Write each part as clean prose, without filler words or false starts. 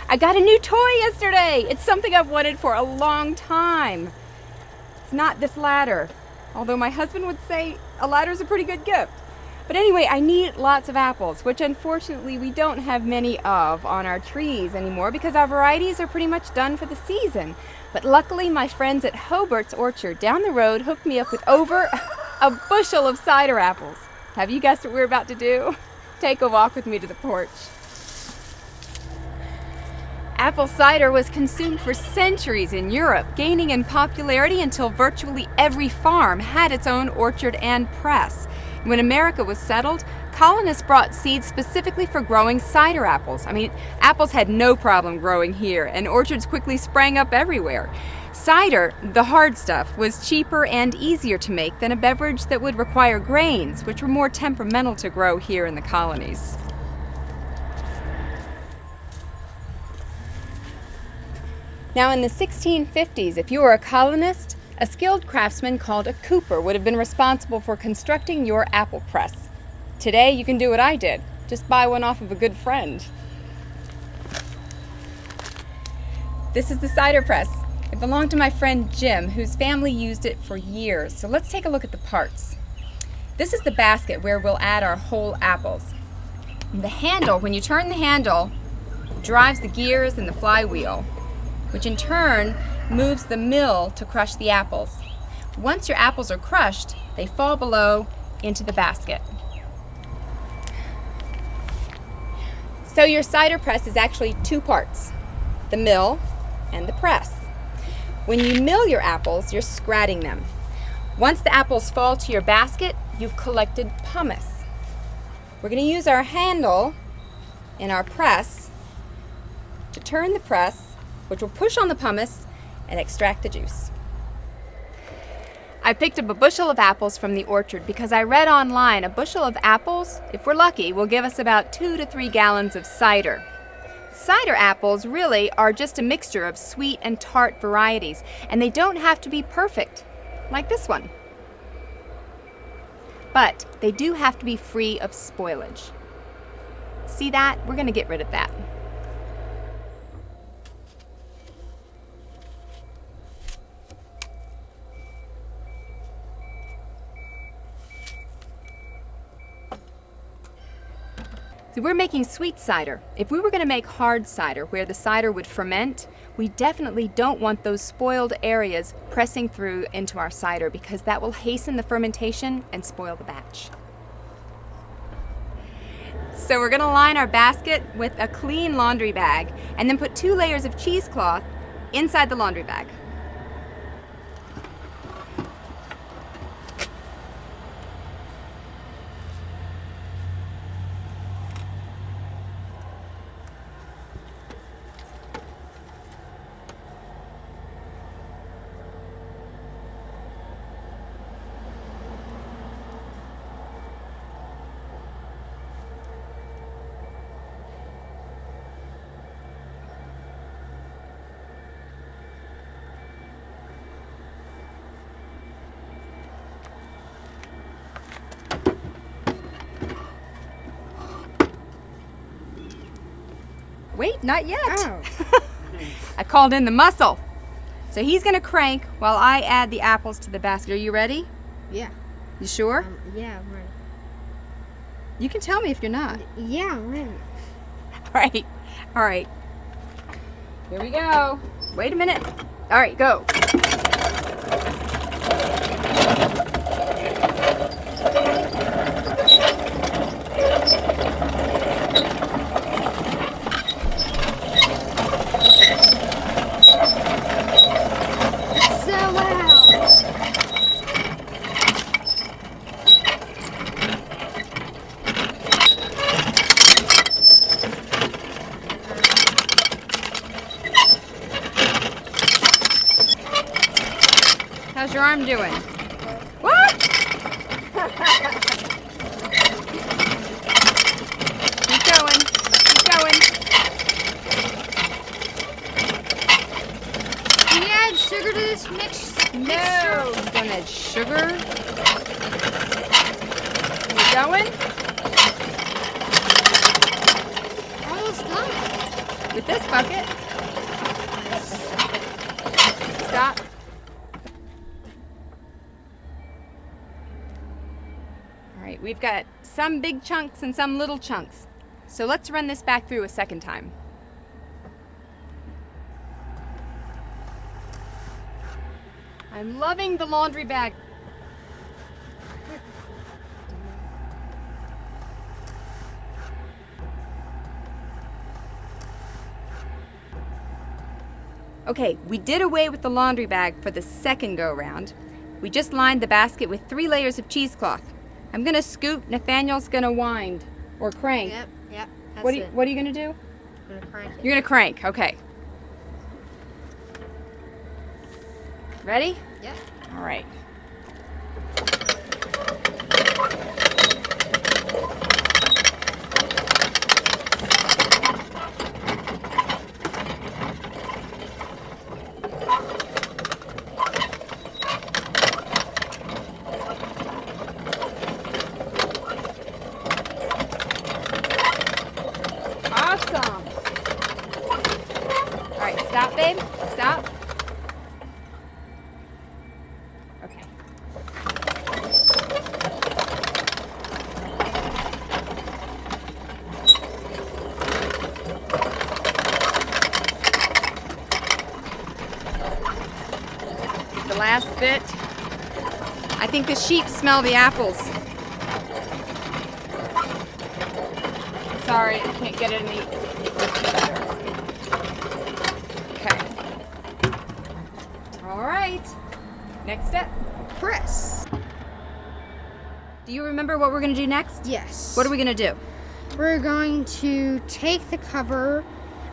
I got a new toy yesterday. It's something I've wanted for a long time. It's not this ladder, although my husband would say a ladder is a pretty good gift. But anyway, I need lots of apples, which unfortunately we don't have many of on our trees anymore because our varieties are pretty much done for the season. But luckily my friends at Hobart's Orchard down the road hooked me up with over a bushel of cider apples. Have you guessed what we're about to do? Take a walk with me to the porch. Apple cider was consumed for centuries in Europe, gaining in popularity until virtually every farm had its own orchard and press. When America was settled, colonists brought seeds specifically for growing cider apples. Apples had no problem growing here, and orchards quickly sprang up everywhere. Cider, the hard stuff, was cheaper and easier to make than a beverage that would require grains, which were more temperamental to grow here in the colonies. Now in the 1650s, if you were a colonist, a skilled craftsman called a cooper would have been responsible for constructing your apple press. Today you can do what I did, just buy one off of a good friend. This is the cider press. It belonged to my friend Jim, whose family used it for years. So let's take a look at the parts. This is the basket where we'll add our whole apples. The handle, when you turn the handle, drives the gears and the flywheel, which in turn moves the mill to crush the apples. Once your apples are crushed, they fall below into the basket. So your cider press is actually two parts, the mill and the press. When you mill your apples, you're scratting them. Once the apples fall to your basket, you've collected pumice. We're going to use our handle in our press to turn the press, which will push on the pumice and extract the juice. I picked up a bushel of apples from the orchard because I read online a bushel of apples, if we're lucky, will give us about 2 to 3 gallons of cider. Cider apples really are just a mixture of sweet and tart varieties, and they don't have to be perfect, like this one. But they do have to be free of spoilage. See that? We're going to get rid of that. So we're making sweet cider. If we were going to make hard cider, where the cider would ferment, we definitely don't want those spoiled areas pressing through into our cider because that will hasten the fermentation and spoil the batch. So we're going to line our basket with a clean laundry bag and then put 2 layers of cheesecloth inside the laundry bag. Wait, not yet. Oh. I called in the muscle. So he's going to crank while I add the apples to the basket. Are you ready? Yeah. You sure? Yeah, I'm ready. You can tell me if you're not. Yeah, I'm ready. All right. Here we go. Wait a minute. All right, go. So loud. How's your arm doing? What? Keep going. Keep going. Can you add sugar to this mixture? No. I'm gonna add sugar. Keep going. Almost done. with this bucket. Stop. All right, we've got some big chunks and some little chunks. So let's run this back through a second time. I'm loving the laundry bag. Okay, we did away with the laundry bag for the second go round. We just lined the basket with 3 layers of cheesecloth. I'm gonna scoop, Nathaniel's gonna wind or crank. Yep. That's What it. are you gonna do? I'm gonna crank it. You're gonna crank, okay. Ready? Yep. All right. Awesome. All right, stop, babe. Stop. Okay. The last bit. I think the sheep smell the apples. Sorry, I can't get it any better. Okay. All right. Next step. Press. Do you remember what we're going to do next? Yes. What are we going to do? We're going to take the cover.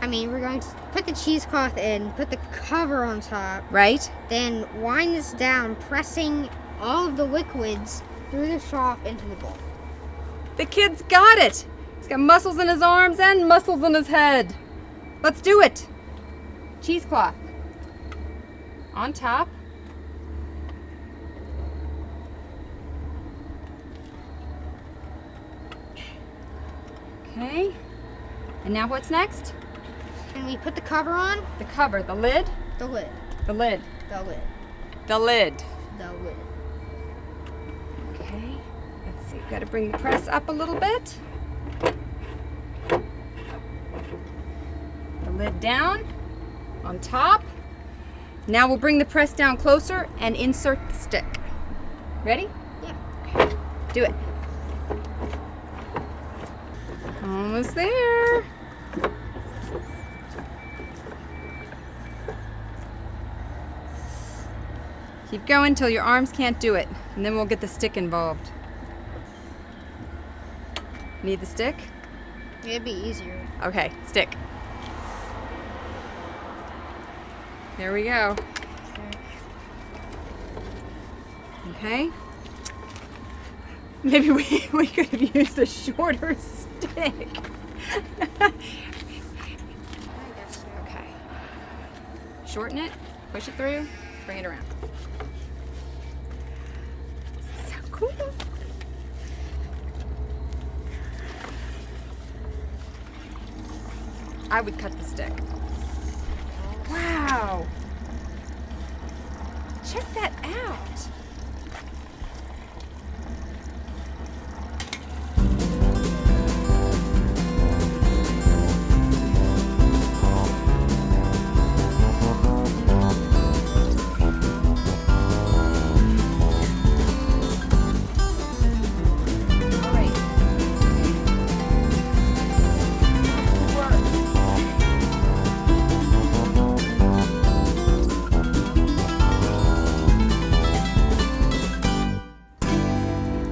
We're going to put the cheesecloth in, put the cover on top, Right? then wind this down, pressing all of the liquids through the trough into the bowl. The kid's got it. He's got muscles in his arms and muscles in his head. Let's do it. Cheesecloth. On top. Okay. And now what's next? Can we put the cover on? The cover, the lid, The lid. the lid, The lid. the lid. The lid. Okay. Let's see. Got to bring the press up a little bit. The lid down on top. Now we'll bring the press down closer and insert the stick. Ready? Yeah. Okay. Do it. Almost there. Keep going till your arms can't do it, and then we'll get the stick involved. Need the stick? It'd be easier. Okay, stick. There we go. Okay. Maybe we could have used a shorter stick. I guess so. Okay. Shorten it, push it through, bring it around. This is so cool. I would cut the stick. Wow. Check that out.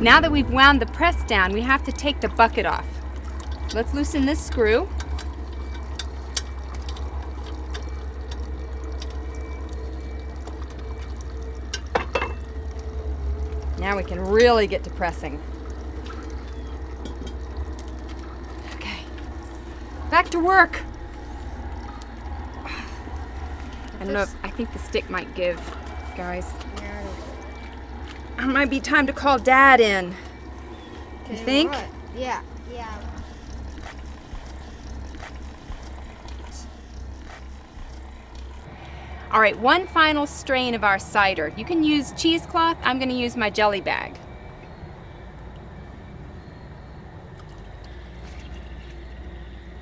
Now that we've wound the press down, we have to take the bucket off. Let's loosen this screw. Now we can really get to pressing. Okay, back to work. I don't know if, I think the stick might give, guys. It might be time to call Dad in. You think? What? Yeah. All right, one final strain of our cider. You can use cheesecloth. I'm going to use my jelly bag.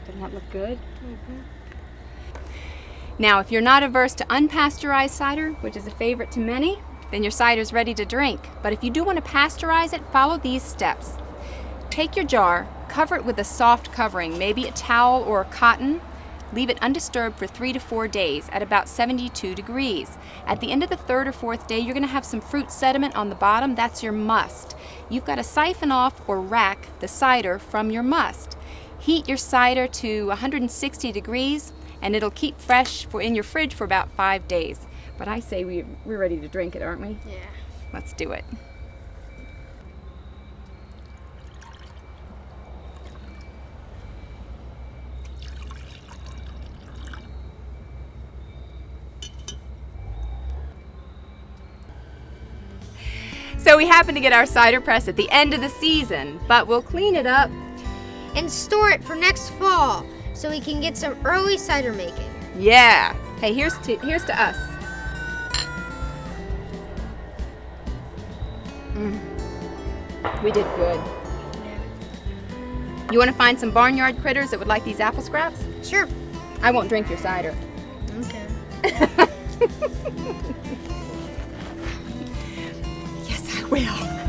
Doesn't that look good? Now, if you're not averse to unpasteurized cider, which is a favorite to many, then your cider's ready to drink. But if you do want to pasteurize it, follow these steps. Take your jar, cover it with a soft covering, maybe a towel or a cotton. Leave it undisturbed for 3 to 4 days at about 72 degrees. At the end of the 3rd or 4th day, you're going to have some fruit sediment on the bottom. That's your must. You've got to siphon off or rack the cider from your must. Heat your cider to 160 degrees, and it'll keep fresh in your fridge for about 5 days. But I say we're ready to drink it, aren't we? Yeah. Let's do it. So we happen to get our cider press at the end of the season, but we'll clean it up. And store it for next fall so we can get some early cider making. Yeah. Hey, here's to us. We did good. You want to find some barnyard critters that would like these apple scraps? Sure. I won't drink your cider. Okay. Yes, I will.